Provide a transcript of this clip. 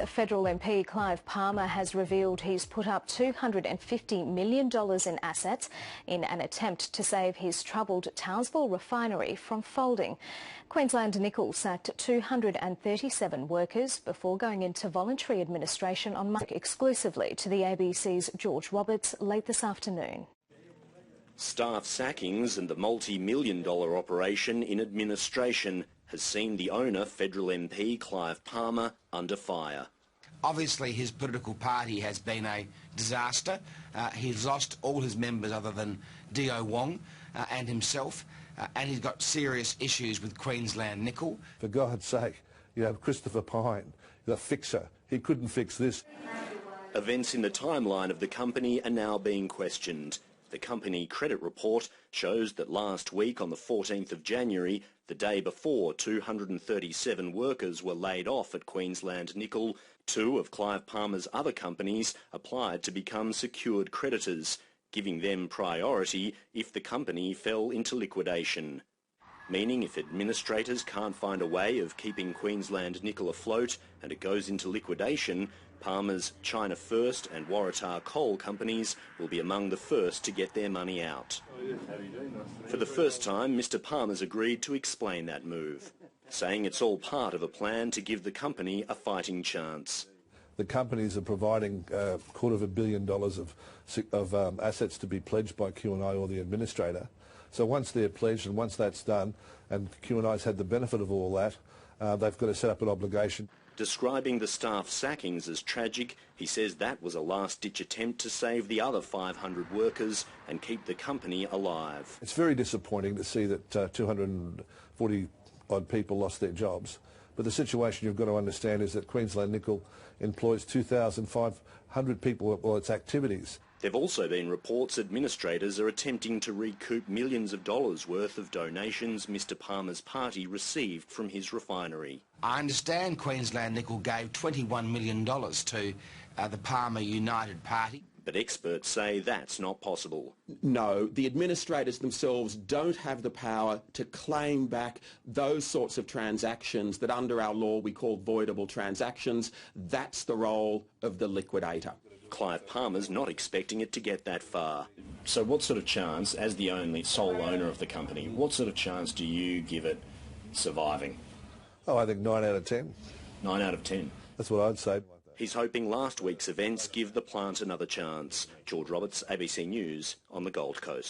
Federal MP Clive Palmer has revealed he's put up $250 million in assets in an attempt to save his troubled Townsville refinery from folding. Queensland Nickel sacked 237 workers before going into voluntary administration on Monday, exclusively to the ABC's George Roberts late this afternoon. Staff sackings and the multi-million-dollar operation in administration has seen the owner, Federal MP Clive Palmer, under fire. Obviously his political party has been a disaster. He's lost all his members other than D.O. Wong and himself, and he's got serious issues with Queensland Nickel. For God's sake, you have Christopher Pyne, the fixer. He couldn't fix this. Events in the timeline of the company are now being questioned. The company credit report shows that last week, on the 14th of January, the day before 237 workers were laid off at Queensland Nickel, two of Clive Palmer's other companies applied to become secured creditors, giving them priority if the company fell into liquidation. Meaning if administrators can't find a way of keeping Queensland Nickel afloat and it goes into liquidation, Palmer's China First and Waratah Coal companies will be among the first to get their money out. For the first time, Mr Palmer's agreed to explain that move, saying it's all part of a plan to give the company a fighting chance. The companies are providing $250 million of assets to be pledged by Q&I or the administrator. So once they're pledged and once that's done and Q&I's had the benefit of all that, they've got to set up an obligation. Describing the staff sackings as tragic, he says that was a last-ditch attempt to save the other 500 workers and keep the company alive. It's very disappointing to see that 240-odd people lost their jobs. But the situation you've got to understand is that Queensland Nickel employs 2,500 people at all its activities. There have also been reports administrators are attempting to recoup millions of dollars worth of donations Mr Palmer's party received from his refinery. I understand Queensland Nickel gave $21 million to the Palmer United Party. But experts say that's not possible. No, the administrators themselves don't have the power to claim back those sorts of transactions that under our law we call voidable transactions. That's the role of the liquidator. Clive Palmer's not expecting it to get that far. So what sort of chance, as the only sole owner of the company, what sort of chance do you give it surviving? Oh, I think 9 out of 10. 9 out of 10? That's what I'd say. He's hoping last week's events give the plant another chance. George Roberts, ABC News, on the Gold Coast.